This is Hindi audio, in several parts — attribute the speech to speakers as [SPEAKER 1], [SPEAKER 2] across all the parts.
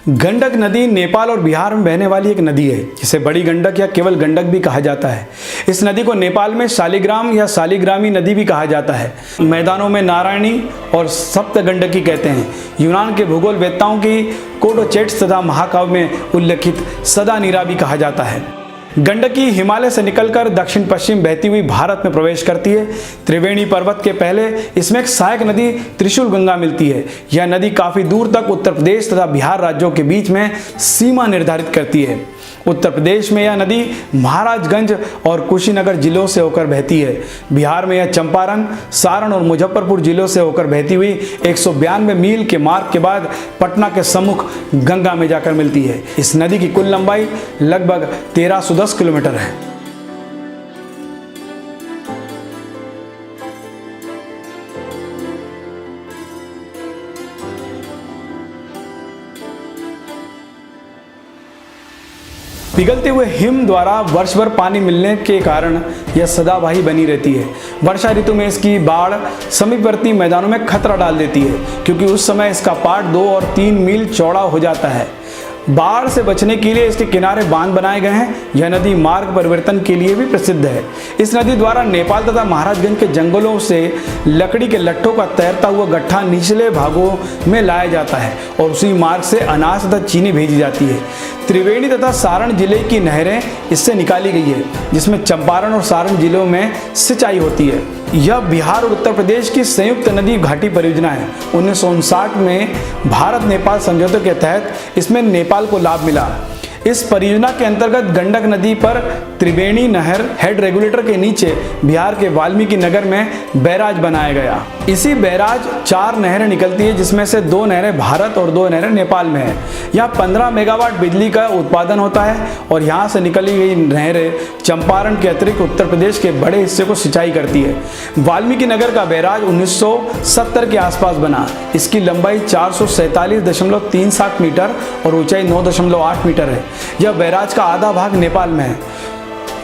[SPEAKER 1] गंडक नदी नेपाल और बिहार में बहने वाली एक नदी है जिसे बड़ी गंडक या केवल गंडक भी कहा जाता है। इस नदी को नेपाल में शालिग्राम या शालिग्रामी नदी भी कहा जाता है। मैदानों में नारायणी और सप्त गंडकी कहते हैं। यूनान के भूगोल वेत्ताओं की कोडोचेट्स तथा महाकाव्य में उल्लेखित सदा नीरा भी कहा जाता है। गंडकी हिमालय से निकलकर दक्षिण पश्चिम बहती हुई भारत में प्रवेश करती है। त्रिवेणी पर्वत के पहले इसमें एक सहायक नदी त्रिशूल गंगा मिलती है। यह नदी काफी दूर तक उत्तर प्रदेश तथा बिहार राज्यों के बीच में सीमा निर्धारित करती है। उत्तर प्रदेश में यह नदी महाराजगंज और कुशीनगर जिलों से होकर बहती है। बिहार में यह चंपारण, सारण और मुजफ्फरपुर जिलों से होकर बहती हुई 192 मील के मार्ग के बाद पटना के सम्मुख गंगा में जाकर मिलती है। इस नदी की कुल लंबाई लगभग 1310 किलोमीटर है। पिघलते हुए हिम द्वारा वर्ष भर पानी मिलने के कारण यह सदाबहार बनी रहती है। वर्षा ऋतु में इसकी बाढ़ समीपवर्ती मैदानों में खतरा डाल देती है, क्योंकि उस समय इसका पाट 2 और 3 मील चौड़ा हो जाता है। बाढ़ से बचने के लिए इसके किनारे बांध बनाए गए हैं। यह नदी मार्ग परिवर्तन के लिए भी प्रसिद्ध है। इस नदी द्वारा नेपाल तथा महाराजगंज के जंगलों से लकड़ी के लट्ठों का तैरता हुआ गट्ठा निचले भागों में लाया जाता है और उसी मार्ग से अनाज तथा चीनी भेजी जाती है। त्रिवेणी तथा सारण जिले की नहरें इससे निकाली गई है, जिसमें चंपारण और सारण जिलों में सिंचाई होती है। यह बिहार और उत्तर प्रदेश की संयुक्त नदी घाटी परियोजना है। 1959 में भारत नेपाल समझौते के तहत इसमें नेपाल को लाभ मिला। इस परियोजना के अंतर्गत गंडक नदी पर त्रिवेणी नहर हेड रेगुलेटर के नीचे बिहार के वाल्मीकि नगर में बैराज बनाया गया। इसी बैराज 4 नहरें निकलती है, जिसमें से 2 नहरें भारत और 2 नहरें नेपाल में है। यहाँ 15 मेगावाट बिजली का उत्पादन होता है और यहाँ से निकली गई नहरें चंपारण के अतिरिक्त उत्तर प्रदेश के बड़े हिस्से को सिंचाई करती है। वाल्मीकि नगर का बैराज 1970 के आसपास बना। इसकी लंबाई 447.37 मीटर और ऊंचाई 9.8 मीटर है। यह बैराज का आधा भाग नेपाल में है।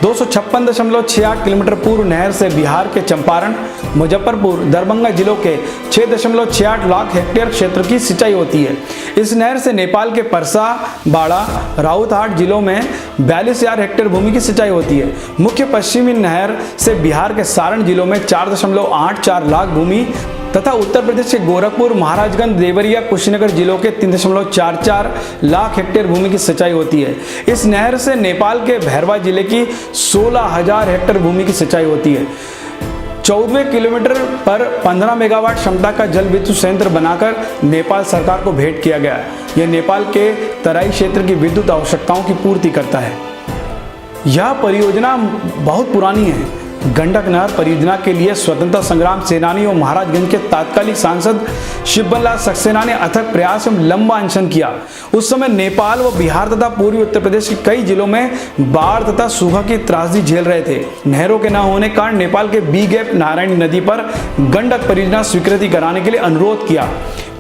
[SPEAKER 1] 256.68 किलोमीटर पूर्व नहर से बिहार के चंपारण, मुजफ्फरपुर, दरभंगा जिलों के 6.68 लाख हेक्टेयर क्षेत्र की सिंचाई होती है। इस नहर से नेपाल के परसा, बाड़ा, राउतहाट जिलों में 42,000 हेक्टेयर भूमि की सिंचाई होती है। मुख्य पश्चिमी नहर से बिहार के सारण जिलों में 4.84 लाख भूमि तथा उत्तर प्रदेश के गोरखपुर, महाराजगंज, देवरिया, कुशीनगर जिलों के 3.44 लाख हेक्टेयर भूमि की सिंचाई होती है। इस नहर से नेपाल के भैरवा जिले की 16,000 हेक्टेयर भूमि की सिंचाई होती है। 14वें किलोमीटर पर 15 मेगावाट क्षमता का जल विद्युत संयंत्र बनाकर नेपाल सरकार को भेंट किया गया। यह नेपाल के तराई क्षेत्र की विद्युत आवश्यकताओं की पूर्ति करता है। यह परियोजना बहुत पुरानी है। गंडक नहर परियोजना के लिए स्वतंत्रता संग्राम सेनानी और महाराजगंज के तात्कालिक सांसद शिवबनलाल सक्सेना ने अथक प्रयास एवं लंबा अनशन किया। उस समय नेपाल व बिहार तथा पूर्वी उत्तर प्रदेश के कई जिलों में बाढ़ तथा सूखा की त्रासदी झेल रहे थे। नहरों के न होने के कारण नेपाल के बी गैप नारायणी नदी पर गंडक परियोजना स्वीकृति कराने के लिए अनुरोध किया।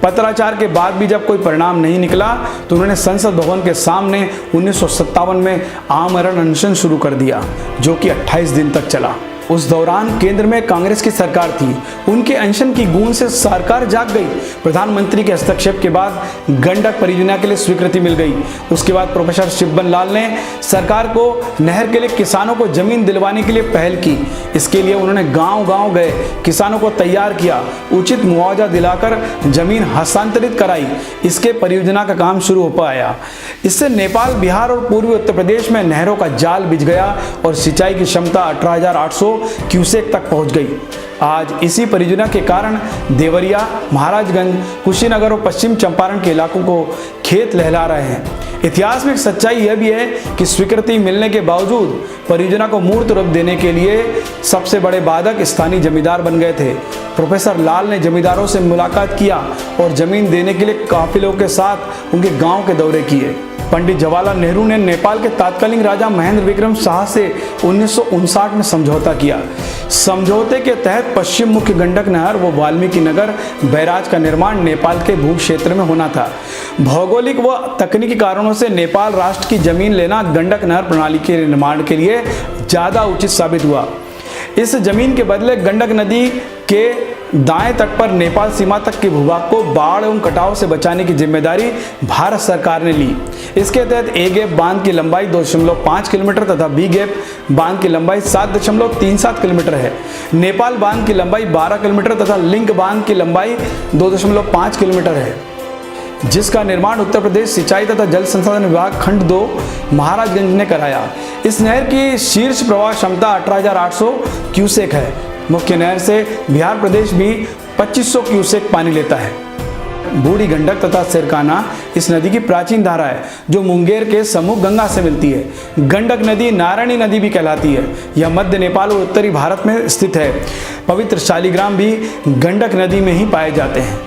[SPEAKER 1] पत्राचार के बाद भी जब कोई परिणाम नहीं निकला तो उन्होंने संसद भवन के सामने 1957 में आमरण अनशन शुरू कर दिया, जो कि 28 दिन तक चला। उस दौरान केंद्र में कांग्रेस की सरकार थी। उनके अनशन की गूंज से सरकार जाग गई। प्रधानमंत्री के हस्तक्षेप के बाद गंडक परियोजना के लिए स्वीकृति मिल गई। उसके बाद प्रोफेसर शिवबनलाल ने सरकार को नहर के लिए किसानों को जमीन दिलवाने के लिए पहल की। इसके लिए उन्होंने गांव-गांव गए, किसानों को तैयार किया, उचित मुआवजा दिलाकर जमीन हस्तांतरित कराई। इसके परियोजना का काम शुरू हो पाया। इससे नेपाल, बिहार और पूर्वी उत्तर प्रदेश में नहरों का जाल बिछ गया और सिंचाई की क्षमता 18,800 क्यूसेक तक पहुंच गई। आज इसी परियोजना के कारण देवरिया, महाराजगंज, कुशीनगर और पश्चिम चंपारण के इलाकों को खेत लहला रहे हैं। इतिहास में एक सच्चाई यह भी है कि स्वीकृति मिलने के बावजूद परियोजना को मूर्त रूप देने के लिए सबसे बड़े बाधक स्थानीय जमींदार बन गए थे। प्रोफेसर लाल ने जमींदारों से मुलाकात किया और जमीन देने के लिए काफिलों के साथ उनके गांव के दौरे किए। पंडित जवाहरलाल नेहरू ने नेपाल के तत्कालीन राजा महेंद्र विक्रम शाह से 1959 में समझौता किया। समझौते के तहत पश्चिम मुख्य गंडक नहर व वाल्मीकि नगर बैराज का निर्माण नेपाल के भू क्षेत्र में होना था। भौगोलिक व तकनीकी कारणों से नेपाल राष्ट्र की जमीन लेना गंडक नहर प्रणाली के निर्माण के लिए ज्यादा उचित साबित हुआ। इस जमीन के बदले गंडक नदी के दाएं तट पर नेपाल सीमा तक के भूभाग को बाढ़ एवं कटाव से बचाने की जिम्मेदारी भारत सरकार ने ली। इसके तहत ए गैप बांध की लंबाई 2.5 किलोमीटर तथा बी गैप बांध की लंबाई 7.37 किलोमीटर है। नेपाल बांध की लंबाई 12 किलोमीटर तथा लिंक बांध की लंबाई 2.5 किलोमीटर है, जिसका निर्माण उत्तर प्रदेश सिंचाई तथा जल संसाधन विभाग खंड 2 महाराजगंज ने कराया। इस नहर की शीर्ष प्रवाह क्षमता 18,800 क्यूसेक है। मुख्य नहर से बिहार प्रदेश भी 2500 क्यूसेक पानी लेता है। बूढ़ी गंडक तथा सिरकाना इस नदी की प्राचीन धारा है, जो मुंगेर के समूह गंगा से मिलती है। गंडक नदी नारायणी नदी भी कहलाती है। यह मध्य नेपाल और उत्तरी भारत में स्थित है। पवित्र शालिग्राम भी गंडक नदी में ही पाए जाते हैं।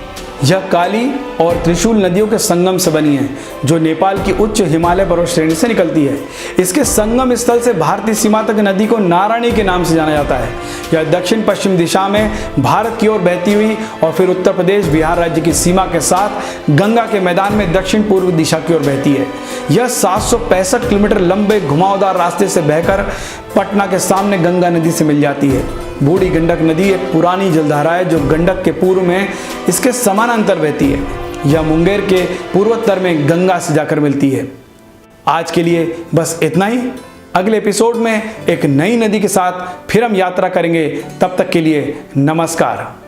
[SPEAKER 1] यह काली और त्रिशूल नदियों के संगम से बनी है, जो नेपाल की उच्च हिमालय पर्वत श्रेणी से निकलती है। इसके संगम स्थल से भारतीय सीमा तक नदी को नारायणी के नाम से जाना जाता है। यह दक्षिण पश्चिम दिशा में भारत की ओर बहती हुई और फिर उत्तर प्रदेश बिहार राज्य की सीमा के साथ गंगा के मैदान में दक्षिण पूर्व दिशा की ओर बहती है। यह 765 किलोमीटर लंबे घुमावदार रास्ते से बहकर पटना के सामने गंगा नदी से मिल जाती है। बूढ़ी गंडक नदी एक पुरानी जलधारा है, जो गंडक के पूर्व में इसके समानांतर बहती है। यह मुंगेर के पूर्वोत्तर में गंगा से जाकर मिलती है। आज के लिए बस इतना ही। अगले एपिसोड में एक नई नदी के साथ फिर हम यात्रा करेंगे। तब तक के लिए नमस्कार।